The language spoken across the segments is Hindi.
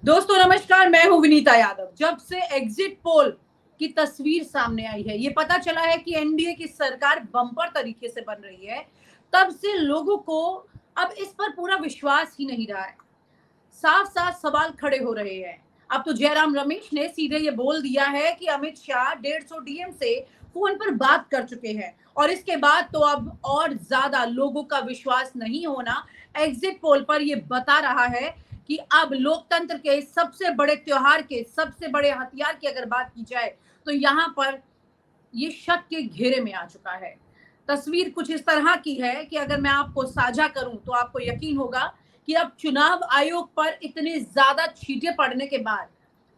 दोस्तों नमस्कार, मैं हूं विनीता यादव। जब से एग्जिट पोल की तस्वीर सामने आई है, ये पता चला है कि एनडीए की सरकार बम्पर तरीके से बन रही है, तब से लोगों को अब इस पर पूरा विश्वास ही नहीं रहा है। साफ साफ सवाल खड़े हो रहे हैं। अब तो जयराम रमेश ने सीधे ये बोल दिया है कि अमित शाह 150 डीएम से फोन पर बात कर चुके हैं और इसके बाद तो अब और ज्यादा लोगों का विश्वास नहीं होना एग्जिट पोल पर ये बता रहा है कि अब लोकतंत्र के सबसे बड़े त्योहार के सबसे बड़े हथियार की अगर बात की जाए तो यहाँ पर ये शक के घेरे में आ चुका है। तस्वीर कुछ इस तरह की है कि अगर मैं आपको साझा करूं तो आपको यकीन होगा कि अब चुनाव आयोग पर इतने ज्यादा छींटे पड़ने के बाद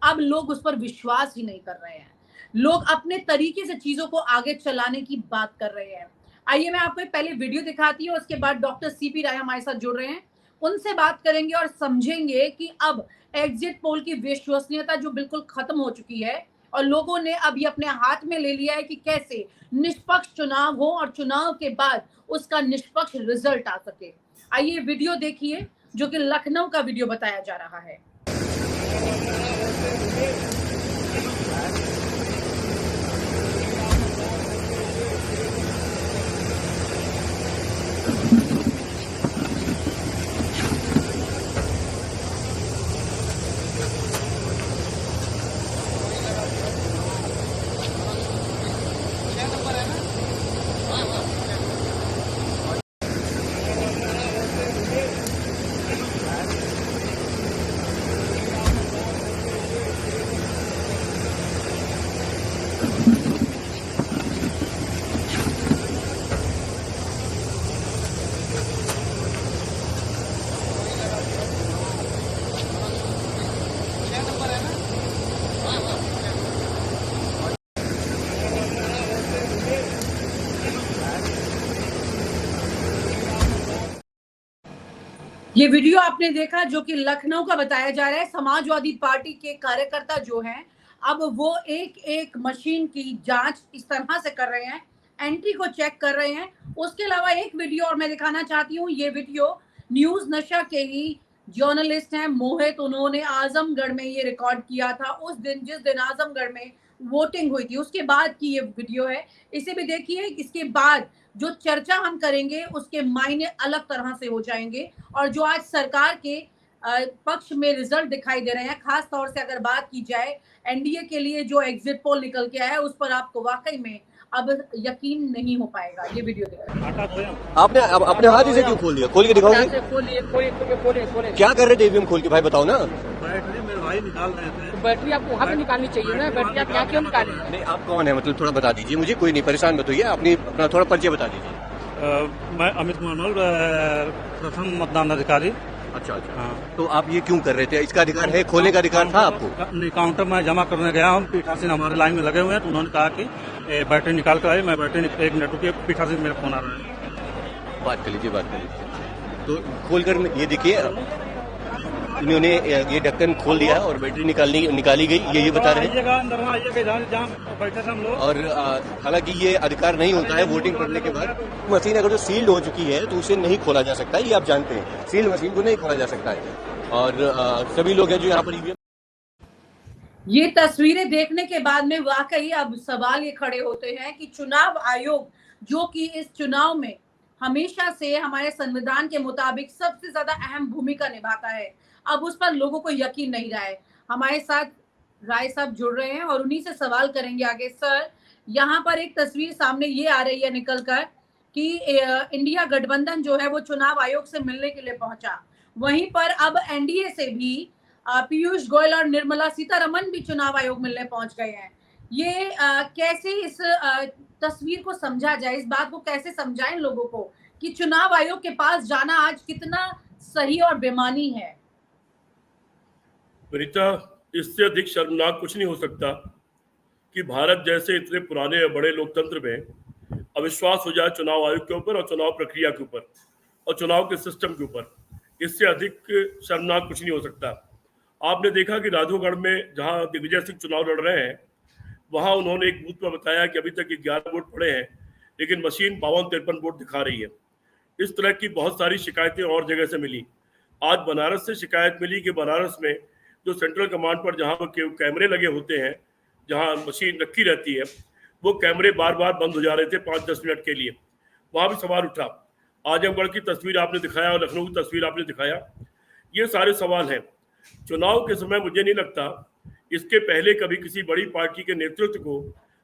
अब लोग उस पर विश्वास ही नहीं कर रहे हैं। लोग अपने तरीके से चीजों को आगे चलाने की बात कर रहे हैं। आइए मैं आपको एक पहले वीडियो दिखाती हूँ, उसके बाद डॉक्टर सीपी राय हमारे साथ जुड़ रहे हैं, उनसे बात करेंगे और समझेंगे कि अब एग्जिट पोल की विश्वसनीयता जो बिल्कुल खत्म हो चुकी है और लोगों ने अब ये अपने हाथ में ले लिया है कि कैसे निष्पक्ष चुनाव हो और चुनाव के बाद उसका निष्पक्ष रिजल्ट आ सके। आइए वीडियो देखिए, जो कि लखनऊ का वीडियो बताया जा रहा है। ये वीडियो आपने देखा जो कि लखनऊ का बताया जा रहा है। समाजवादी पार्टी के कार्यकर्ता जो हैं अब वो एक एक मशीन की जांच इस तरह से कर रहे हैं, एंट्री को चेक कर रहे हैं। उसके अलावा एक वीडियो और मैं दिखाना चाहती हूँ। ये वीडियो न्यूज नशा के ही जर्नलिस्ट हैं मोहित, उन्होंने आजमगढ़ में ये रिकॉर्ड किया था उस दिन जिस दिन आजमगढ़ में वोटिंग हुई थी, उसके बाद की ये वीडियो है। इसे भी देखिए। इसके बाद जो चर्चा हम करेंगे उसके मायने अलग तरह से हो जाएंगे और जो आज सरकार के पक्ष में रिजल्ट दिखाई दे रहे हैं, खास तौर से अगर बात की जाए एनडीए के लिए जो एग्जिट पोल निकल के आया है, उस पर आपको वाकई में अब यकीन नहीं हो पाएगा। ये वीडियो देखिए। आपने अपने हाथ इसे क्यों खोल दिया? खोल के दिखाओगे? क्या कर रहे थे ईवीएम खोल के? भाई बताओ ना। बैटरी मेरे भाई निकाल रहे थे। तो बैटरी आपको वहाँ पे निकालनी चाहिए ना, बैटरी आप यहाँ क्यों निकाले? नहीं, आप कौन है? मतलब थोड़ा बता दीजिए मुझे। कोई नहीं, परेशान मत होइए। अपना थोड़ा परिचय बता दीजिए। मैं अमित कुमार, प्रथम मतदान अधिकारी। अच्छा अच्छा। हाँ। तो आप ये क्यों कर रहे थे? इसका अधिकार है, खोलने का अधिकार था आपको? नहीं, काउंटर में जमा करने गया हूँ। पीठासीन हमारे लाइन में लगे हुए हैं, तो उन्होंने कहा कि बैटरी निकाल कर आए। मैं बैटरी 1 मिनट रुकिए, पीठासीन मेरा फोन आ रहा है। बात कर लीजिए। तो खोल कर ये देखिए, इन्होंने ये ढक्कन खोल दिया और बैटरी निकाली गई, ये बता रहे हैं। अंदर आइएगा, जहाँ बैठे थे हम लोग। और हालांकि ये अधिकार नहीं होता है वोटिंग करने के बाद। मशीन अगर जो सील्ड हो चुकी है तो उसे नहीं खोला जा सकता है, ये आप जानते हैं। सील्ड मशीन को नहीं खोला जा सकता है। और सभी लोग हैं जो यहाँ पर ईवीएम। ये तस्वीरें देखने के बाद में वाकई अब सवाल ये खड़े होते हैं कि चुनाव आयोग जो कि इस चुनाव में हमेशा से हमारे संविधान के मुताबिक सबसे ज्यादा अहम भूमिका निभाता है, अब उस पर लोगों को यकीन नहीं रहा है। हमारे साथ राय साहब जुड़ रहे हैं और उन्हीं से सवाल करेंगे आगे। सर, यहाँ पर एक तस्वीर सामने ये आ रही है निकल कर कि इंडिया गठबंधन जो है वो चुनाव आयोग से मिलने के लिए पहुंचा, वहीं पर अब एनडीए से भी पीयूष गोयल और निर्मला सीतारमन भी चुनाव आयोग मिलने पहुंच गए हैं। ये कैसे इस तस्वीर को समझा जाए, इस बात को कैसे समझाएं लोगों को कि चुनाव आयोग के पास जाना आज कितना सही और बेमानी है? वनिता, इससे अधिक शर्मनाक कुछ नहीं हो सकता कि भारत जैसे इतने पुराने और बड़े लोकतंत्र में अविश्वास हो जाए चुनाव आयोग के ऊपर और चुनाव प्रक्रिया के ऊपर और चुनाव के सिस्टम के ऊपर। इससे अधिक शर्मनाक कुछ नहीं हो सकता। आपने देखा कि राघवगढ़ में जहां दिग्विजय सिंह चुनाव लड़ रहे हैं, वहां उन्होंने एक बूथ पर बताया कि अभी तक 11 वोट पड़े हैं, लेकिन मशीन 52-53 वोट दिखा रही है। इस तरह की बहुत सारी शिकायतें और जगह से मिली। आज बनारस से शिकायत मिली कि बनारस में जो सेंट्रल कमांड पर जहाँ वो कैमरे लगे होते हैं, जहाँ मशीन रखी रहती है, वो कैमरे बार बार बंद हो जा रहे थे 5-10 मिनट के लिए। वहाँ भी सवाल उठा। आजमगढ़ की तस्वीर आपने दिखाया और लखनऊ की तस्वीर आपने दिखाया, ये सारे सवाल हैं। चुनाव के समय मुझे नहीं लगता इसके पहले कभी किसी बड़ी पार्टी के नेतृत्व को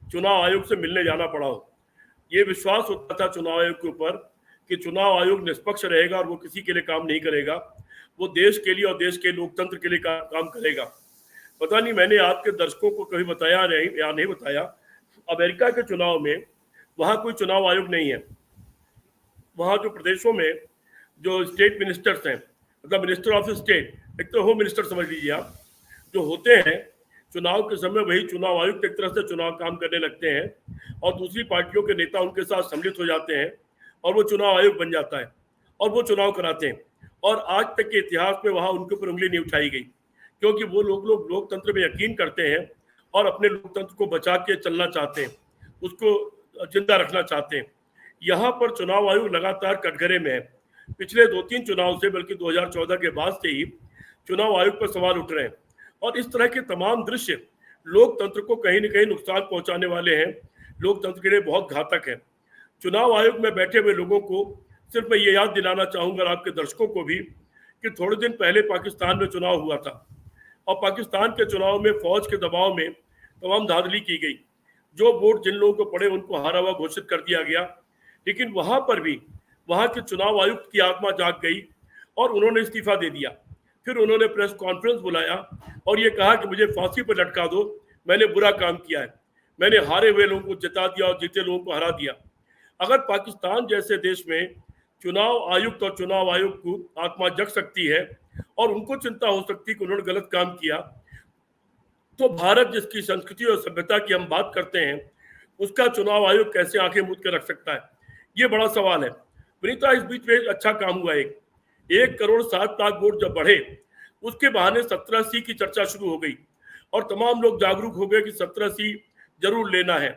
चुनाव आयोग से मिलने जाना पड़ा हो। ये विश्वास होता था चुनाव आयोग के ऊपर कि चुनाव आयोग निष्पक्ष रहेगा और वो किसी के लिए काम नहीं करेगा, वो देश के लिए और देश के लोकतंत्र के लिए काम करेगा। पता नहीं मैंने आपके दर्शकों को कभी बताया या नहीं बताया, अमेरिका के चुनाव में वहाँ कोई चुनाव आयोग नहीं है। वहाँ जो प्रदेशों में जो स्टेट मिनिस्टर्स हैं, मतलब मिनिस्टर ऑफ स्टेट, एक तो होम मिनिस्टर समझ लीजिए आप, जो होते हैं चुनाव के समय वही चुनाव आयुक्त एक तरह से चुनाव काम करने लगते हैं और दूसरी पार्टियों के नेता उनके साथ सम्मिलित हो जाते हैं और वो चुनाव आयोग बन जाता है और वो चुनाव कराते हैं। और आज तक के इतिहास में वहाँ उनके ऊपर उंगली नहीं उठाई गई, क्योंकि वो लोग लोकतंत्र में यकीन करते हैं और अपने लोकतंत्र को बचा के चलना चाहते हैं, उसको जिंदा रखना चाहते हैं। यहाँ पर चुनाव आयोग लगातार कटघरे में है। पिछले 2-3 चुनाव से, बल्कि 2014 के बाद से ही चुनाव आयोग पर सवाल उठ रहे हैं और इस तरह के तमाम दृश्य लोकतंत्र को कहीं न कहीं नुकसान पहुंचाने वाले हैं, लोकतंत्र के लिए बहुत घातक है। चुनाव आयोग में बैठे हुए लोगों को सिर्फ मैं ये याद दिलाना चाहूंगा, आपके दर्शकों को भी, कि थोड़े दिन पहले पाकिस्तान में चुनाव हुआ था और पाकिस्तान के चुनाव में फौज के दबाव में तमाम धांधली की गई। जो वोट जिन लोगों को पड़े उनको हारा हुआ घोषित कर दिया गया, लेकिन वहां पर भी वहां के चुनाव आयुक्त की आत्मा जाग गई और उन्होंने इस्तीफा दे दिया। फिर उन्होंने प्रेस कॉन्फ्रेंस बुलाया और ये कहा कि मुझे फांसी पर लटका दो, मैंने बुरा काम किया है, मैंने हारे हुए लोगों को जिता दिया और जीते लोगों को हरा दिया। अगर पाकिस्तान जैसे देश में चुनाव आयुक्त और चुनाव आयोग को आत्मा जग सकती है और उनको चिंता हो सकती है कि उन्होंने गलत काम किया, तो भारत जिसकी संस्कृति और सभ्यता की हम बात करते हैं, उसका चुनाव आयोग कैसे आंखें मूंद के रख सकता है? ये बड़ा सवाल है। विनीता, इस बीच में अच्छा काम हुआ। 1 करोड़ 7 लाख वोट जब बढ़े, उसके बहाने 17 सी की चर्चा शुरू हो गई और तमाम लोग जागरूक हो गए कि 17 सी जरूर लेना है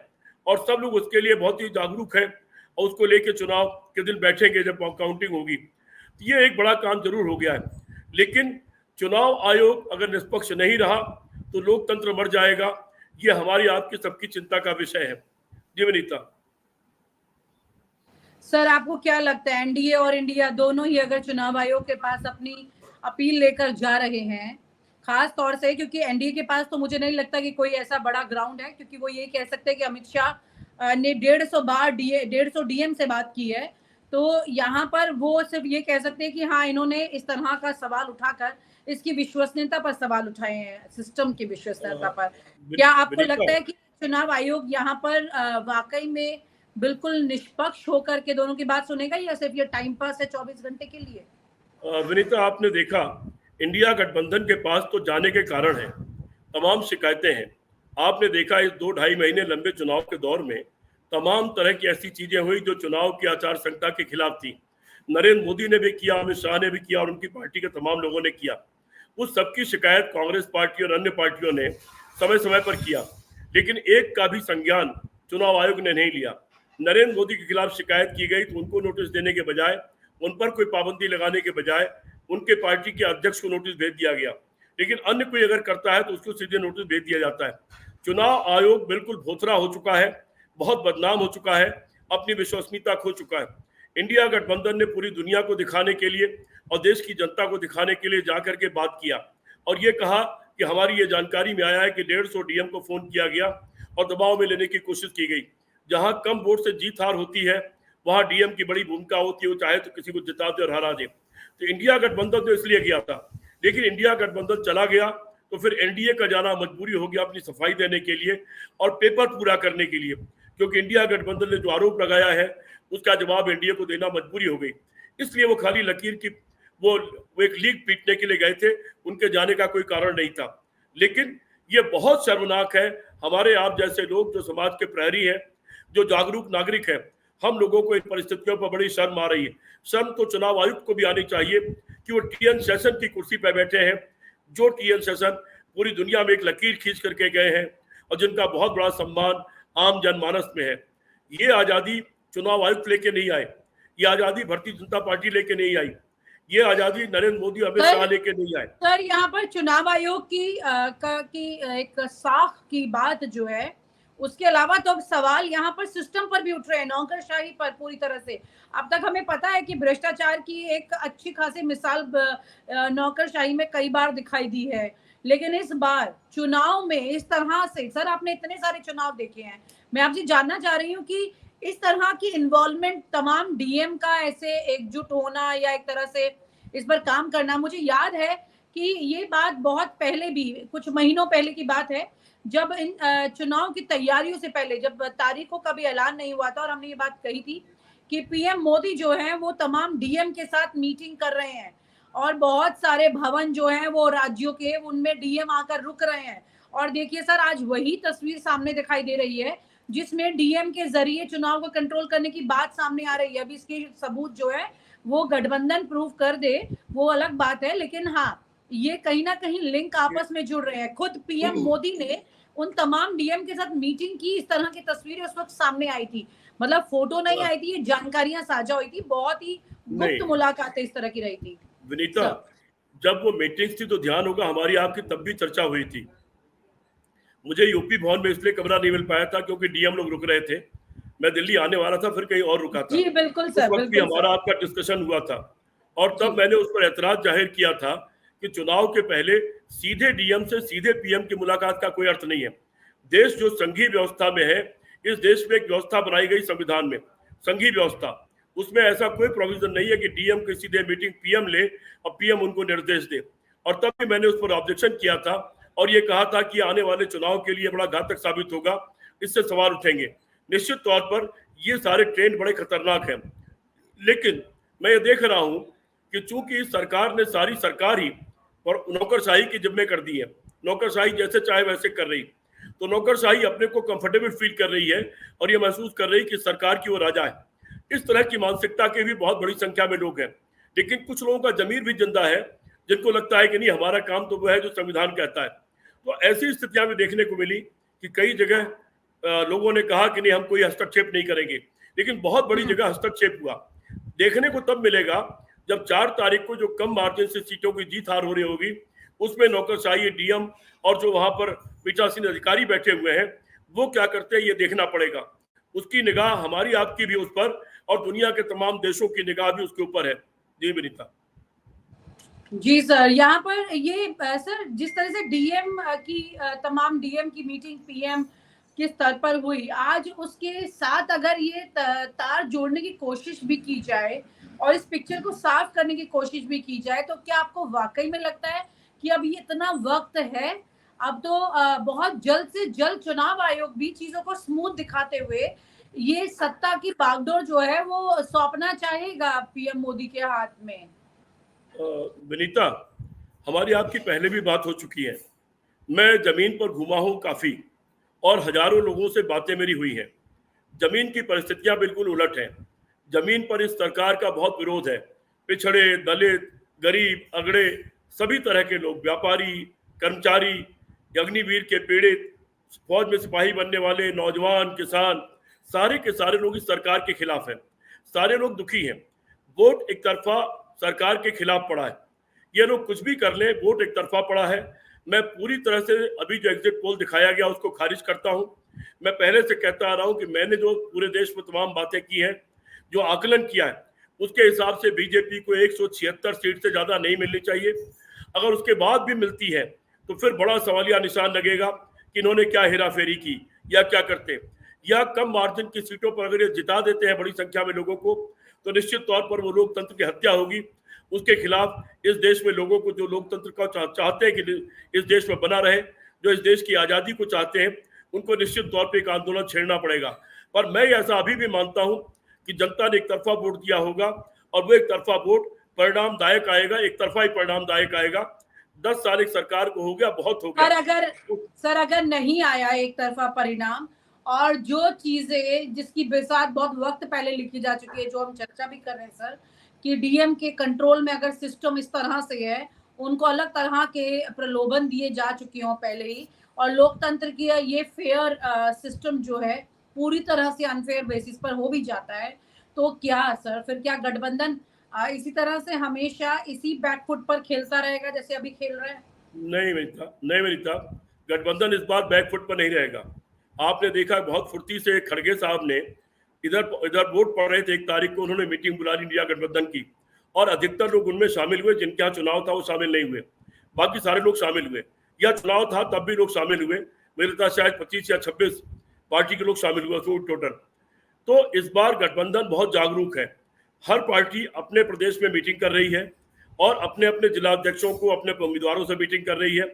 और सब लोग उसके लिए बहुत ही जागरूक हैं और उसको लेके चुनाव के दिन बैठेंगे जब काउंटिंग होगी। तो ये एक बड़ा काम जरूर हो गया है, लेकिन चुनाव आयोग अगर निष्पक्ष नहीं रहा तो लोकतंत्र मर जाएगा। ये हमारी आपकी सबकी चिंता का विषय है। जी विनीता। सर, आपको क्या लगता है, एनडीए और इंडिया दोनों ही अगर चुनाव आयोग के पास अपनी अपील लेकर जा रहे हैं, खास तौर से क्योंकि एनडीए के पास तो मुझे नहीं लगता कि कोई ऐसा बड़ा ग्राउंड है, क्योंकि वो ये कह सकते हैं कि अमित शाह ने 150 डीएम से बात की है, तो यहाँ पर वो सिर्फ ये कह सकते हैं कि हाँ, इन्होंने इस तरह का सवाल उठाकर इसकी विश्वसनीयता पर सवाल उठाए हैं, सिस्टम की विश्वसनीयता पर। क्या आपको लगता है कि चुनाव आयोग यहाँ पर वाकई में बिल्कुल निष्पक्ष होकर के दोनों की बात सुनेगा या सिर्फ ये टाइम पास है 24 घंटे के लिए? विनीता, आपने देखा इंडिया गठबंधन के पास तो जाने के कारण है, तमाम शिकायतें हैं। आपने देखा इस 2-2.5 महीने लंबे चुनाव के दौर में तमाम तरह की ऐसी चीजें हुई जो चुनाव की आचार संहिता के खिलाफ थी। नरेंद्र मोदी ने भी किया, अमित शाह ने भी किया और उनकी पार्टी के तमाम लोगों ने किया। उस सबकी शिकायत कांग्रेस पार्टी और अन्य पार्टियों ने समय समय पर किया, लेकिन एक का भी संज्ञान चुनाव आयोग ने नहीं लिया। नरेंद्र मोदी के खिलाफ शिकायत की गई तो उनको नोटिस देने के बजाय, उन पर कोई पाबंदी लगाने के बजाय उनके पार्टी के अध्यक्ष को नोटिस भेज दिया गया, लेकिन अन्य कोई अगर करता है तो उसको सीधे नोटिस भेज दिया जाता है। चुनाव आयोग बिल्कुल भोथरा हो चुका है, बहुत बदनाम हो चुका है, अपनी विश्वसनीयता खो चुका है। इंडिया गठबंधन ने पूरी दुनिया को दिखाने के लिए और देश की जनता को दिखाने के लिए जाकर के बात किया और ये कहा कि हमारी ये जानकारी में आया है कि 150 डीएम को फोन किया गया और दबाव में लेने की कोशिश की गई। जहां कम वोट से जीत हार होती है वहां डीएम की बड़ी भूमिका होती है, वो चाहे तो किसी को जिता दे और हरा दे। तो इंडिया गठबंधन तो इसलिए गया था, लेकिन इंडिया गठबंधन चला गया तो फिर एनडीए का जाना मजबूरी हो गया अपनी सफाई देने के लिए और पेपर पूरा करने के लिए, क्योंकि इंडिया गठबंधन ने जो आरोप लगाया है उसका जवाब एनडीए को देना मजबूरी हो गई। इसलिए वो खाली लकीर की वो एक लीग पीटने के लिए गए थे, उनके जाने का कोई कारण नहीं था। लेकिन ये बहुत शर्मनाक है, हमारे आप जैसे लोग जो समाज के प्रहरी हैं, जो जागरूक नागरिक हैं, हम लोगों को इन परिस्थितियों पर बड़ी शर्म आ रही है। शर्म तो चुनाव आयुक्त को भी आनी चाहिए कि वो टीएन शेषन की कुर्सी पर बैठे हैं, जो टीएन शेषन पूरी दुनिया में एक लकीर खींच करके गए हैं और जिनका बहुत बड़ा सम्मान आम जनमानस में है। ये आज़ादी चुनाव आयुक्त लेके नहीं आए, ये आज़ादी भारतीय जनता पार्टी लेके नहीं आई, ये आजादी नरेंद्र मोदी अमित सर- शाह लेके नहीं आए। सर यहाँ पर चुनाव आयोग की एक साख की बात जो है, उसके अलावा तो अब सवाल यहाँ पर सिस्टम पर भी उठ रहे हैं, नौकरशाही पर पूरी तरह से। अब तक हमें पता है कि भ्रष्टाचार की एक अच्छी खासी मिसाल नौकरशाही में कई बार दिखाई दी है, लेकिन इस बार चुनाव में इस तरह से, सर आपने इतने सारे चुनाव देखे हैं, मैं आपसे जानना चाह रही हूँ कि इस तरह की इन्वॉल्वमेंट तमाम डीएम का ऐसे एकजुट होना या एक तरह से इस पर काम करना, मुझे याद है कि ये बात बहुत पहले भी, कुछ महीनों पहले की बात है, जब इन चुनाव की तैयारियों से पहले, जब तारीखों का भी ऐलान नहीं हुआ था, और हमने ये बात कही थी कि पीएम मोदी जो है वो तमाम डीएम के साथ मीटिंग कर रहे हैं, और बहुत सारे भवन जो हैं वो राज्यों के, उनमें डीएम आकर रुक रहे हैं। और देखिए सर, आज वही तस्वीर सामने दिखाई दे रही है जिसमें डीएम के जरिए चुनाव को कंट्रोल करने की बात सामने आ रही है। अभी इसके सबूत जो है वो गठबंधन प्रूव कर दे वो अलग बात है, लेकिन हाँ, ये कहीं ना कहीं लिंक आपस में जुड़ रहे हैं। खुद पीएम मोदी ने उन तमाम डीएम के साथ मीटिंग की, इस तरह की तस्वीरें उस वक्त सामने आई थी, मतलब फोटो नहीं आई थी, ये जानकारियां साझा हुई थी, बहुत ही गुप्त मुलाकातें इस तरह की रही थी। विनीता, जब वो मीटिंग्स थी तो ध्यान होगा हमारी आपकी तब भी चर्चा हुई थी। मुझे यूपी भवन में इसलिए कमरा नहीं मिल पाया था क्योंकि डीएम लोग रुक रहे थे, मैं दिल्ली आने वाला था, फिर कहीं और रुका था। जी बिल्कुल सर, उस वक्त भी हमारा आपका डिस्कशन हुआ था, और तब मैंने उस पर ऐतराज जाहिर किया था कि चुनाव के पहले सीधे डीएम से सीधे पीएम की मुलाकात का कोई अर्थ नहीं है। देश जो संघीय व्यवस्था में है, इस देश में एक व्यवस्था बनाई गई संविधान में, संघीय व्यवस्था, उसमें ऐसा कोई प्रोविजन नहीं है कि डीएम की सीधे मीटिंग पीएम ले और पीएम उनको निर्देश दे। और तब भी मैंने उस पर ऑब्जेक्शन किया था और ये कहा था कि आने वाले चुनाव के लिए बड़ा घातक साबित होगा, इससे सवाल उठेंगे। निश्चित तौर पर ये सारे ट्रेंड बड़े खतरनाक हैं, लेकिन मैं ये देख रहा हूं कि चूंकि सरकार ने सारी सरकार ही और नौकरशाही की जिम्मे कर दी है, नौकरशाही जैसे चाहे वैसे कर रही, तो नौकरशाही अपने को कंफर्टेबल फील कर रही है और ये महसूस कर रही कि सरकार की वो राजा है। इस तरह की मानसिकता के भी बहुत बड़ी संख्या में लोग हैं, लेकिन कुछ लोगों का जमीर भी जिंदा है जिनको लगता है कि नहीं, हमारा काम तो वो है जो संविधान कहता है। तो ऐसी स्थितियां भी देखने को मिली कि कई जगह लोगों ने कहा कि नहीं, हम कोई हस्तक्षेप नहीं करेंगे, लेकिन बहुत बड़ी जगह हस्तक्षेप हुआ। देखने को तब मिलेगा जब 4 तारीख को जो कम मार्जिन से सीटों की जीत हार हो रही होगी, उसमें नौकरशाही डीएम और जो वहां पर पीठासीन अधिकारी बैठे हुए हैं वो क्या करते हैं, ये देखना पड़ेगा। उसकी निगाह हमारी आपकी भी उस पर, और दुनिया के तमाम देशों की निगाह भी उसके ऊपर है। जी विनीता। जी सर, यहाँ पर ये सर जिस तरह से डीएम की तमाम डीएम की मीटिंग पीएम के स्तर पर हुई, आज उसके साथ अगर ये तार जोड़ने की कोशिश भी की जाए और इस पिक्चर को साफ करने की कोशिश भी की जाए, तो क्या आपको वाकई में लगता है कि अब ये इतना वक्त है, अब तो बहुत जल्द से जल्द चुनाव आयोग भी चीजों को स्मूथ दिखाते हुए ये सत्ता की बागडोर जो है वो सौंपना चाहेगा पीएम मोदी के हाथ में? विनीता, हमारी आपकी पहले भी बात हो चुकी है, मैं जमीन पर घुमा हूं काफी और हजारों लोगों से बातें मेरी हुई हैं। जमीन की परिस्थितियां बिल्कुल उलट हैं। जमीन पर इस सरकार का बहुत विरोध है। पिछड़े, दलित, गरीब, अगड़े, सभी तरह के लोग, व्यापारी, कर्मचारी, अग्निवीर के पीड़ित, फौज में सिपाही बनने वाले, नौजवान, किसान, सारे के सारे लोग इस सरकार के खिलाफ हैं। सारे लोग दुखी हैं। वोट एक तरफा सरकार के खिलाफ पड़ा है। ये लोग कुछ भी कर ले, वोट एक तरफा पड़ा है। मैं पूरी तरह से अभी जो एग्जिट पोल दिखाया गया उसको खारिज करता हूं। मैं पहले से कहता आ रहा हूं कि मैंने जो पूरे देश में तमाम बातें की हैं, जो आकलन किया है, उसके हिसाब से बीजेपी को 176 सीट से ज्यादा नहीं मिलनी चाहिए। अगर उसके बाद भी मिलती है तो फिर बड़ा सवालिया निशान लगेगा कि इन्होंने क्या हेराफेरी की या क्या करते, या कम मार्जिन की सीटों पर अगर ये जिता देते हैं बड़ी संख्या में लोगों को, तो निश्चित तौर पर वो लोकतंत्र की हत्या होगी। उसके खिलाफ इस देश में लोगों को, जो लोकतंत्र का चाहते हैं कि इस देश में बना रहे, जो इस देश की आज़ादी को चाहते हैं, उनको निश्चित तौर पे एक आंदोलन छेड़ना पड़ेगा। पर मैं ऐसा अभी भी मानता हूं कि जनता ने एक तरफा वोट दिया होगा और वो एक तरफा वोट परिणामदायक आएगा, एक तरफा ही परिणामदायक आएगा। 10 साल एक सरकार को हो गया, बहुत हो गया। सर अगर नहीं आया एक तरफा परिणाम, और जो चीजें जिसकी बिसात बहुत वक्त पहले लिखी जा चुकी है, जो हम चर्चा भी कर रहे हैं सर, कि डीएम के कंट्रोल में अगर सिस्टम इस तरह से है, उनको अलग तरह के प्रलोभन दिए जा चुके हों पहले ही, और लोकतंत्र की ये फेयर सिस्टम जो है पूरी तरह से अनफेयर बेसिस पर हो भी जाता है, तो क्या सर फिर क्या गठबंधन इसी तरह से हमेशा इसी बैकफुट पर खेलता रहेगा जैसे अभी खेल रहा है? नहीं वनिता, गठबंधन इस बार बैकफुट पर नहीं रहेगा। आपने देखा बहुत फुर्ती से खड़गे साहब ने इधर वोट पड़ रहे थे, 1 तारीख को उन्होंने मीटिंग बुला ली इंडिया गठबंधन की, और अधिकतर लोग उनमें शामिल हुए। जिनके यहाँ चुनाव था वो शामिल नहीं हुए, बाकी सारे लोग शामिल हुए। या चुनाव था तब भी लोग शामिल हुए, मेरे था शायद 25 या 26 पार्टी के लोग शामिल हुए टोटल। तो इस बार गठबंधन बहुत जागरूक है। हर पार्टी अपने प्रदेश में मीटिंग कर रही है और अपने अपने जिला अध्यक्षों को, अपने उम्मीदवारों से मीटिंग कर रही है।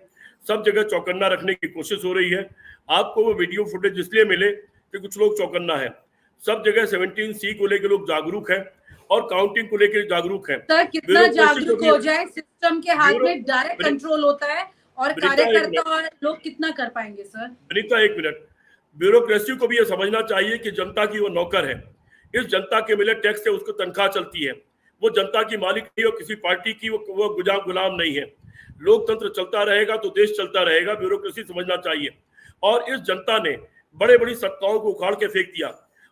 सब जगह चौकन्ना रखने की कोशिश हो रही है। आपको वो वीडियो फुटेज इसलिए मिले कि कुछ लोग चौकन्ना है। सब जगह 17C को लेकर लोग जागरूक है और काउंटिंग को लेकर जागरूक है। सर कितना जागरूक हो जाए, सिस्टम के हाथ में डायरेक्ट कंट्रोल होता है और कार्यकर्ता और लोग कितना कर पाएंगे? सर वनिता 1 मिनट, ब्यूरोक्रेसी को भी यह समझना चाहिए कि जनता की वो नौकर है। इस जनता के मिले टैक्स से उसको तनख्वाह चलती है। वो जनता की मालिक नहीं और किसी पार्टी की वो गुलाम नहीं है। लोकतंत्र चलता रहेगा तो देश चलता रहेगा, ब्यूरोक्रेसी समझना चाहिए। और इस जनता ने बड़े बड़ी सत्ताओं को उखाड़ के फेंक दिया।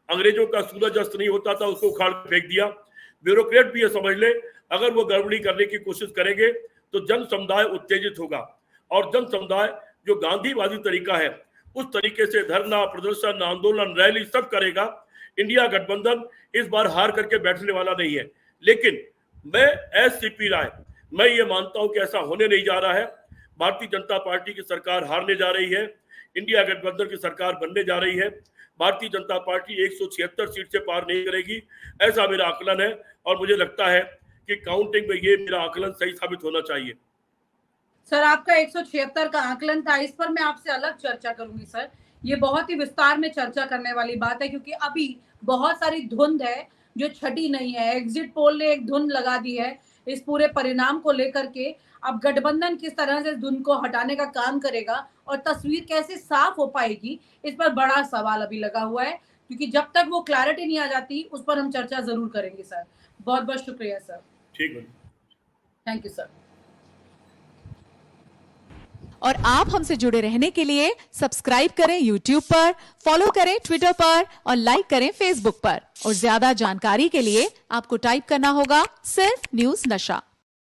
अंग्रेजों का सूरज अस्त नहीं होता था, उसको उखाड़ के फेंक दिया। ब्यूरोक्रेट भी ये समझ ले, अगर वो गड़बड़ी करने की कोशिश करेंगे तो जन समुदाय उत्तेजित होगा, और जन समुदाय जो गांधीवादी तरीका है उस तरीके से धरना, प्रदर्शन, आंदोलन, रैली सब करेगा। इंडिया गठबंधन इस बार हार करके बैठने वाला नहीं है। लेकिन मैं SCP राय, मैं ये मानता हूं कि ऐसा होने नहीं जा रहा है। भारतीय जनता पार्टी की सरकार हारने जा रही है, इंडिया गठबंधन की सरकार बनने जा रही है। भारतीय जनता पार्टी 176 सीट से पार नहीं करेगी, ऐसा मेरा आकलन है। और मुझे लगता है कि काउंटिंग में ये मेरा आकलन सही साबित होना चाहिए। सर आपका 176 का आकलन था, इस पर मैं आपसे अलग चर्चा करूंगी सर। ये बहुत ही विस्तार में चर्चा करने वाली बात है, क्योंकि अभी बहुत सारी धुंध है जो छटी नहीं है। एग्जिट पोल ने एक धुंध लगा दी है इस पूरे परिणाम को लेकर के। अब गठबंधन किस तरह से धुंध को हटाने का काम करेगा और तस्वीर कैसे साफ हो पाएगी, इस पर बड़ा सवाल अभी लगा हुआ है। क्योंकि जब तक वो क्लैरिटी नहीं आ जाती उस पर हम चर्चा जरूर करेंगे सर। बहुत बहुत शुक्रिया सर। ठीक है, थैंक यू सर। और आप हमसे जुड़े रहने के लिए सब्सक्राइब करें YouTube पर, फॉलो करें Twitter पर और लाइक करें Facebook पर। और ज्यादा जानकारी के लिए आपको टाइप करना होगा सिर्फ न्यूज़ नशा।